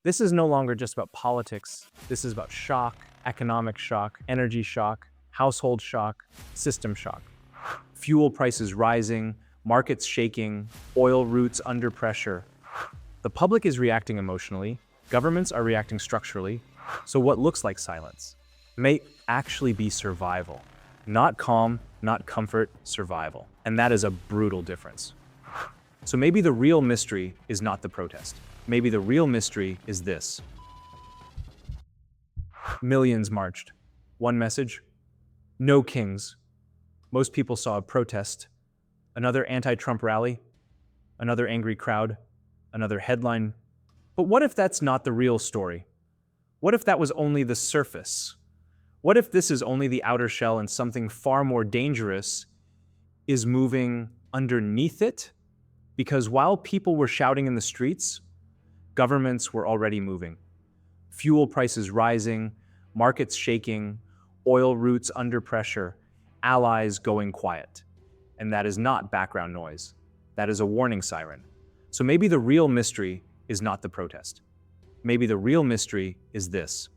This is no longer just about politics. This is about shock, economic shock, energy shock, household shock, system shock. Fuel prices rising, markets shaking, oil routes under pressure. The public is reacting emotionally, governments are reacting structurally, so what looks like silence may actually be survival. Not calm, not comfort, survival. And that is a brutal difference. So maybe the real mystery is not the protest. Maybe the real mystery is this. Millions marched. One message: no kings. Most people saw a protest, another anti-Trump rally, another angry crowd, another headline. But what if that's not the real story? What if that was only the surface? What if this is only the outer shell and something far more dangerous is moving underneath it? Because while people were shouting in the streets, governments were already moving. Fuel prices rising, markets shaking, oil routes under pressure, allies going quiet. And that is not background noise. That is a warning siren. So maybe the real mystery is not the protest. Maybe the real mystery is this.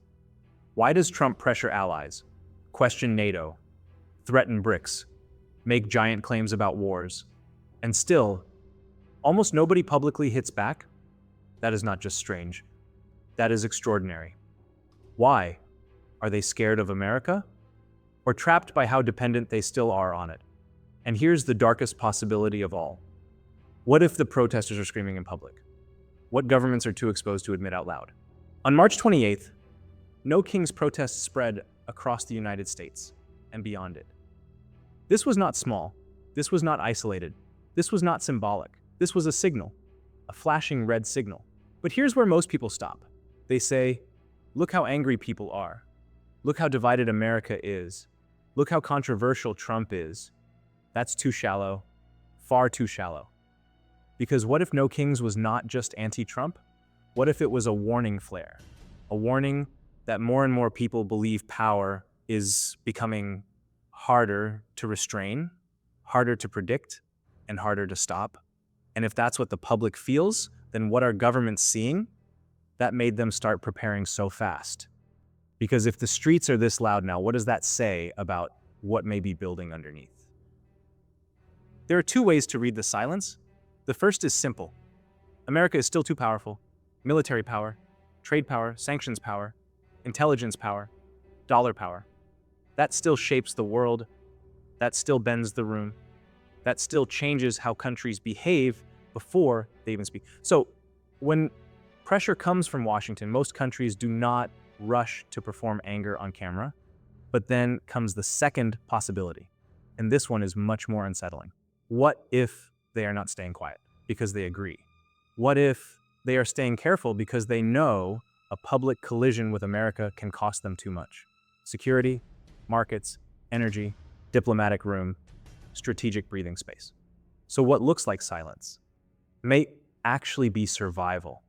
Why does Trump pressure allies, question NATO, threaten BRICS, make giant claims about wars, and still, almost nobody publicly hits back? That is not just strange. That is extraordinary. Why? Are they scared of America? Or trapped by how dependent they still are on it? And here's the darkest possibility of all. What if the protesters are screaming in public? What governments are too exposed to admit out loud? On March 28th, No Kings protests spread across the United States and beyond it. This was not small. This was not isolated. This was not symbolic. This was a signal, a flashing red signal. But here's where most people stop. They say, look how angry people are. Look how divided America is. Look how controversial Trump is. That's too shallow, far too shallow. Because what if No Kings was not just anti-Trump? What if it was a warning flare? A warning that more and more people believe power is becoming harder to restrain, harder to predict, and harder to stop. And if that's what the public feels, then what are governments seeing? That made them start preparing so fast. Because if the streets are this loud now, what does that say about what may be building underneath? There are two ways to read the silence. The first is simple. America is still too powerful. Military power, trade power, sanctions power, intelligence power, dollar power. That still shapes the world. That still bends the room. That still changes how countries behave before they even speak. So when pressure comes from Washington, most countries do not rush to perform anger on camera. But then comes the second possibility. And this one is much more unsettling. What if they are not staying quiet because they agree? What if they are staying careful because they know a public collision with America can cost them too much? Security, markets, energy, diplomatic room, strategic breathing space. So what looks like silence may actually be survival.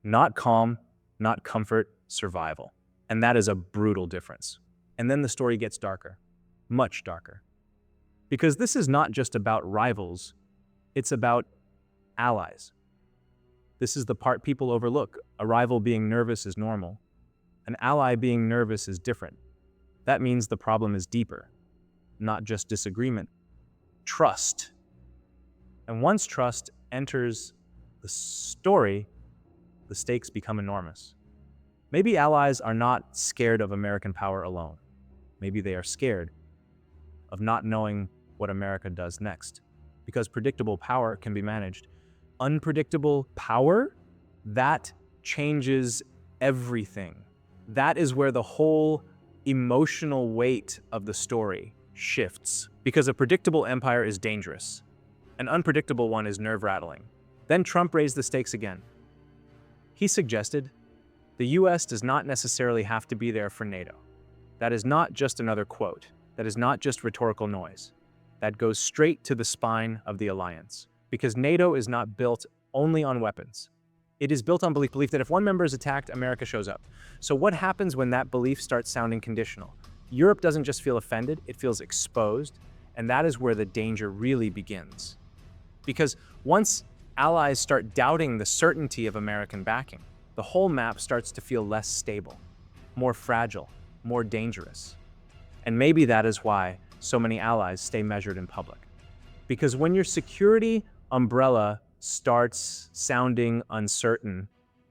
Not calm, not comfort, survival. And that is a brutal difference. And then the story gets darker, much darker. Because this is not just about rivals, it's about allies. This is the part people overlook. A rival being nervous is normal. An ally being nervous is different. That means the problem is deeper, not just disagreement. Trust. And once trust enters the story, the stakes become enormous. Maybe allies are not scared of American power alone. Maybe they are scared of not knowing what America does next. Because predictable power can be managed. Unpredictable power, that changes everything. That is where the whole emotional weight of the story shifts. Because a predictable empire is dangerous. An unpredictable one is nerve-rattling. Then Trump raised the stakes again. He suggested the US does not necessarily have to be there for NATO. That is not just another quote. That is not just rhetorical noise. That goes straight to the spine of the alliance. Because NATO is not built only on weapons. It is built on belief that if one member is attacked, America shows up. So what happens when that belief starts sounding conditional? Europe doesn't just feel offended, it feels exposed, and that is where the danger really begins. Because once allies start doubting the certainty of American backing, the whole map starts to feel less stable, more fragile, more dangerous. And maybe that is why so many allies stay measured in public. Because when your security umbrella starts sounding uncertain,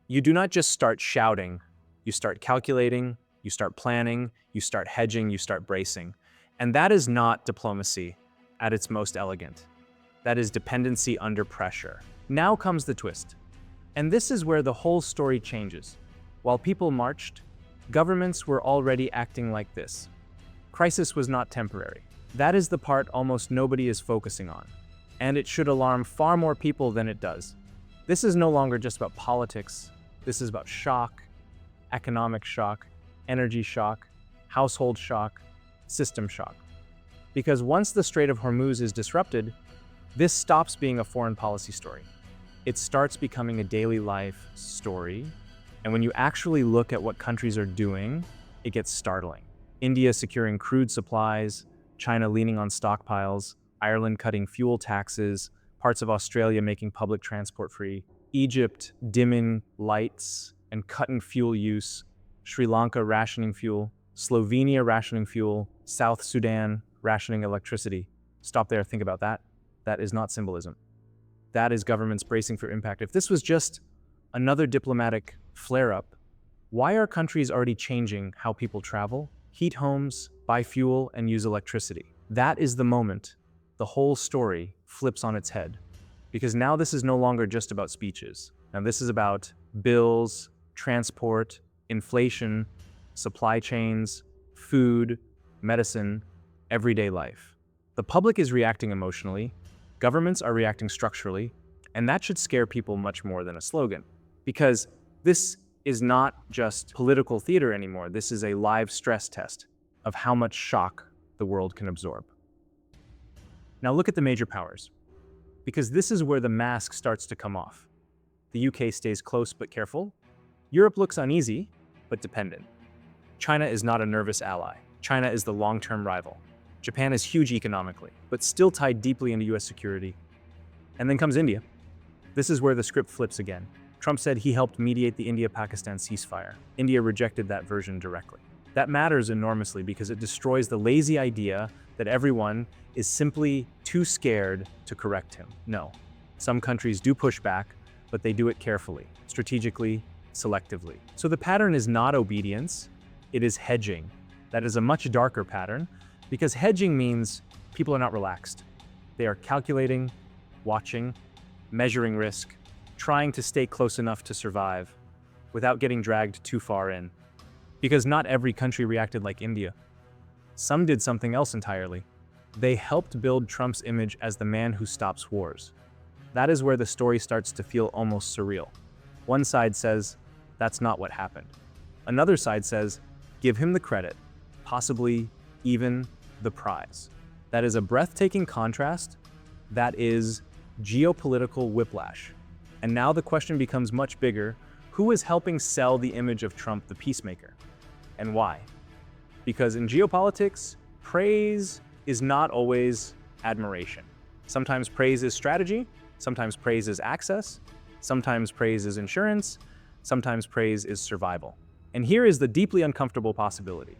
you do not just start shouting, you start calculating, you start planning, you start hedging, you start bracing. And that is not diplomacy at its most elegant. That is dependency under pressure. Now comes the twist. And this is where the whole story changes. While people marched, governments were already acting like this. Crisis was not temporary. That is the part almost nobody is focusing on. And it should alarm far more people than it does. This is no longer just about politics. This is about shock, economic shock, energy shock, household shock, system shock. Because once the Strait of Hormuz is disrupted, this stops being a foreign policy story. It starts becoming a daily life story. And when you actually look at what countries are doing, it gets startling. India securing crude supplies, China leaning on stockpiles, Ireland cutting fuel taxes, parts of Australia making public transport free, Egypt dimming lights and cutting fuel use, Sri Lanka rationing fuel, Slovenia rationing fuel, South Sudan rationing electricity. Stop there, think about that. That is not symbolism. That is governments bracing for impact. If this was just another diplomatic flare-up, why are countries already changing how people travel, heat homes, buy fuel, and use electricity? That is the moment the whole story flips on its head. Because now this is no longer just about speeches. Now this is about bills, transport, inflation, supply chains, food, medicine, everyday life. The public is reacting emotionally, governments are reacting structurally, and that should scare people much more than a slogan. Because this is not just political theater anymore. This is a live stress test of how much shock the world can absorb. Now look at the major powers, because this is where the mask starts to come off. The UK stays close but careful. Europe looks uneasy but dependent. China is not a nervous ally. China is the long-term rival. Japan is huge economically, but still tied deeply into US security. And then comes India. This is where the script flips again. Trump said he helped mediate the India-Pakistan ceasefire. India rejected that version directly. That matters enormously because it destroys the lazy idea that everyone is simply too scared to correct him. No. Some countries do push back, but they do it carefully, strategically, selectively. So the pattern is not obedience, it is hedging. That is a much darker pattern because hedging means people are not relaxed. They are calculating, watching, measuring risk, trying to stay close enough to survive without getting dragged too far in. Because not every country reacted like India. Some did something else entirely. They helped build Trump's image as the man who stops wars. That is where the story starts to feel almost surreal. One side says, that's not what happened. Another side says, give him the credit, possibly even the prize. That is a breathtaking contrast. That is geopolitical whiplash. And now the question becomes much bigger. Who is helping sell the image of Trump the peacemaker? And why? Because in geopolitics, praise is not always admiration. Sometimes praise is strategy, sometimes praise is access, sometimes praise is insurance, sometimes praise is survival. And here is the deeply uncomfortable possibility.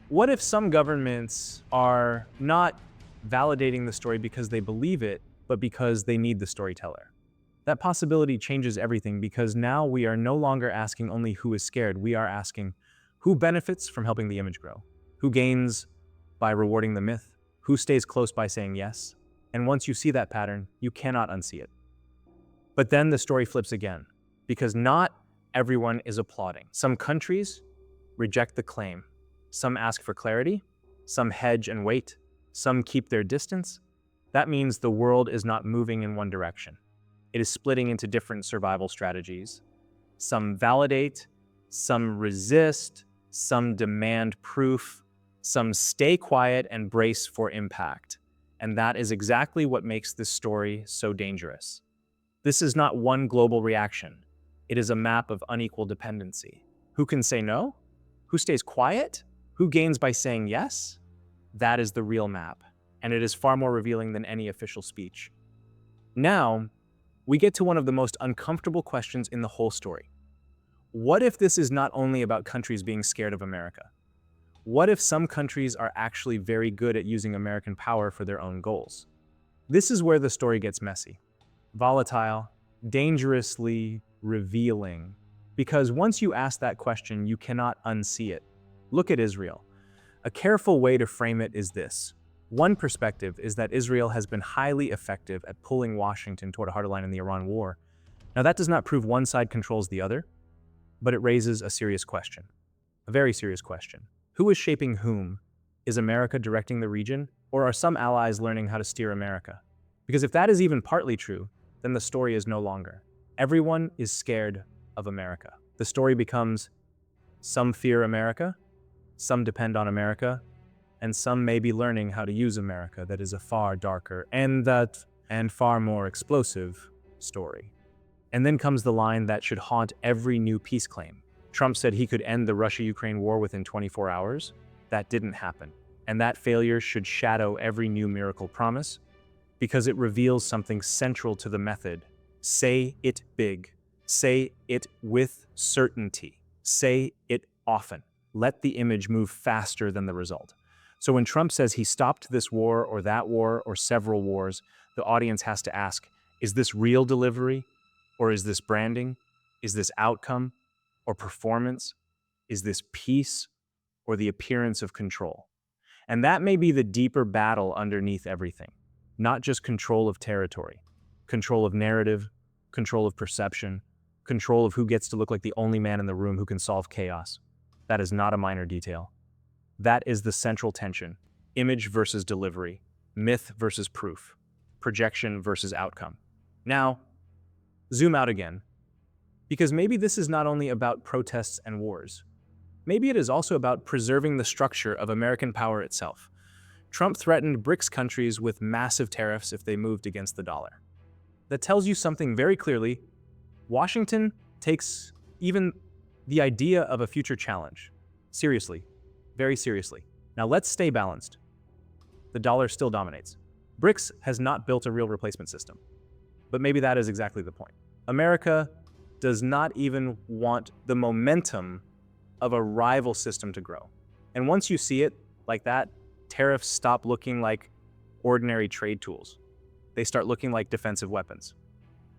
What if some governments are not validating the story because they believe it, but because they need the storyteller? That possibility changes everything because now we are no longer asking only who is scared. We are asking who benefits from helping the image grow, who gains by rewarding the myth, who stays close by saying yes. And once you see that pattern, you cannot unsee it. But then the story flips again, because not everyone is applauding. Some countries reject the claim. Some ask for clarity, some hedge and wait, some keep their distance. That means the world is not moving in one direction. It is splitting into different survival strategies. Some validate, some resist, some demand proof, some stay quiet and brace for impact. And that is exactly what makes this story so dangerous. This is not one global reaction. It is a map of unequal dependency. Who can say no? Who stays quiet? Who gains by saying yes? That is the real map, and it is far more revealing than any official speech. Now, we get to one of the most uncomfortable questions in the whole story. What if this is not only about countries being scared of America? What if some countries are actually very good at using American power for their own goals? This is where the story gets messy, volatile, dangerously revealing. Because once you ask that question, you cannot unsee it. Look at Israel. A careful way to frame it is this. One perspective is that Israel has been highly effective at pulling Washington toward a harder line in the Iran war. Now, that does not prove one side controls the other, but it raises a serious question. A very serious question. Who is shaping whom? Is America directing the region, or are some allies learning how to steer America? Because if that is even partly true, then the story is no longer. Everyone is scared of America. The story becomes some fear America, some depend on America, and some may be learning how to use America. That is a far darker and far more explosive story. And then comes the line that should haunt every new peace claim. Trump said he could end the Russia-Ukraine war within 24 hours. That didn't happen. And that failure should shadow every new miracle promise because it reveals something central to the method. Say it big. Say it with certainty. Say it often. Let the image move faster than the result. So when Trump says he stopped this war or that war or several wars, the audience has to ask, is this real delivery? Or is this branding? Is this outcome or performance? Is this peace or the appearance of control? And that may be the deeper battle underneath everything. Not just control of territory, control of narrative, control of perception, control of who gets to look like the only man in the room who can solve chaos. That is not a minor detail. That is the central tension. Image versus delivery, myth versus proof, projection versus outcome. Now, zoom out again, because maybe this is not only about protests and wars. Maybe it is also about preserving the structure of American power itself. Trump threatened BRICS countries with massive tariffs if they moved against the dollar. That tells you something very clearly. Washington takes even the idea of a future challenge seriously, very seriously. Now let's stay balanced. The dollar still dominates. BRICS has not built a real replacement system, but maybe that is exactly the point. America does not even want the momentum of a rival system to grow. And once you see it like that, tariffs stop looking like ordinary trade tools. They start looking like defensive weapons.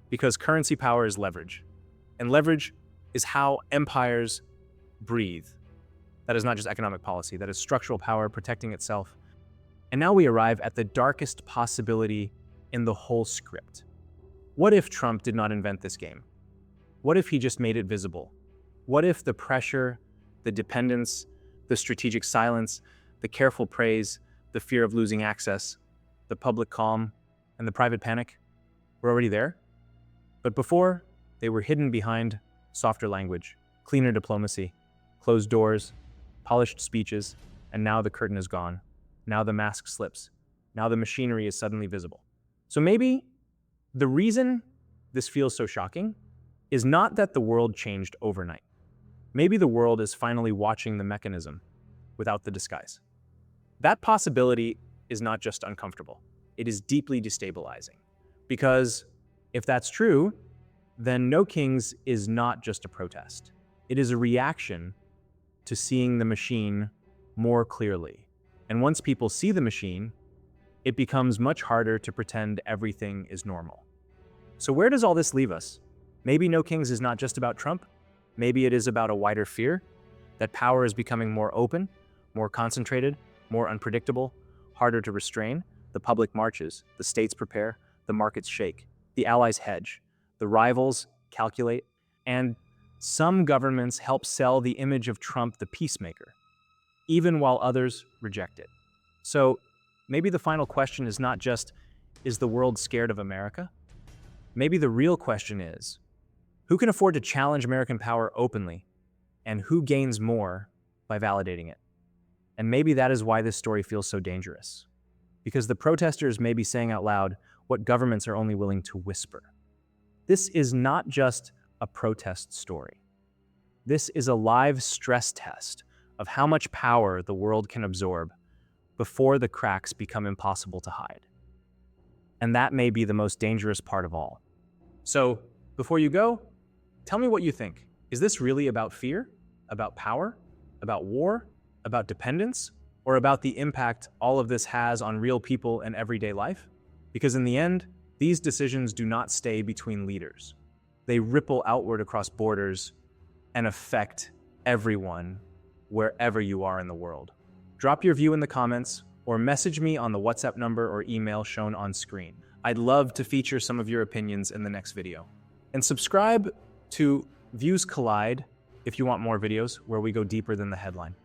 Because currency power is leverage. And leverage is how empires breathe. That is not just economic policy, that is structural power protecting itself. And now we arrive at the darkest possibility in the whole script. What if Trump did not invent this game? What if he just made it visible? What if the pressure, the dependence, the strategic silence, the careful praise, the fear of losing access, the public calm, and the private panic were already there? But before, they were hidden behind softer language, cleaner diplomacy, closed doors, polished speeches, and now the curtain is gone. Now the mask slips. Now the machinery is suddenly visible. So maybe the reason this feels so shocking is not that the world changed overnight. Maybe the world is finally watching the mechanism without the disguise. That possibility is not just uncomfortable. It is deeply destabilizing. Because if that's true, then No Kings is not just a protest. It is a reaction to seeing the machine more clearly. And once people see the machine, it becomes much harder to pretend everything is normal. So where does all this leave us? Maybe No Kings is not just about Trump. Maybe it is about a wider fear that power is becoming more open, more concentrated, more unpredictable, harder to restrain. The public marches, the states prepare, the markets shake, the allies hedge, the rivals calculate, and some governments help sell the image of Trump the peacemaker, even while others reject it. So maybe the final question is not just, is the world scared of America? Maybe the real question is, who can afford to challenge American power openly, and who gains more by validating it? And maybe that is why this story feels so dangerous. Because the protesters may be saying out loud what governments are only willing to whisper. This is not just a protest story. This is a live stress test of how much power the world can absorb before the cracks become impossible to hide. And that may be the most dangerous part of all. So, before you go, tell me what you think. Is this really about fear, about power, about war, about dependence, or about the impact all of this has on real people and everyday life? Because in the end, these decisions do not stay between leaders. They ripple outward across borders and affect everyone wherever you are in the world. Drop your view in the comments or message me on the WhatsApp number or email shown on screen. I'd love to feature some of your opinions in the next video. And subscribe to Views Collide if you want more videos where we go deeper than the headline.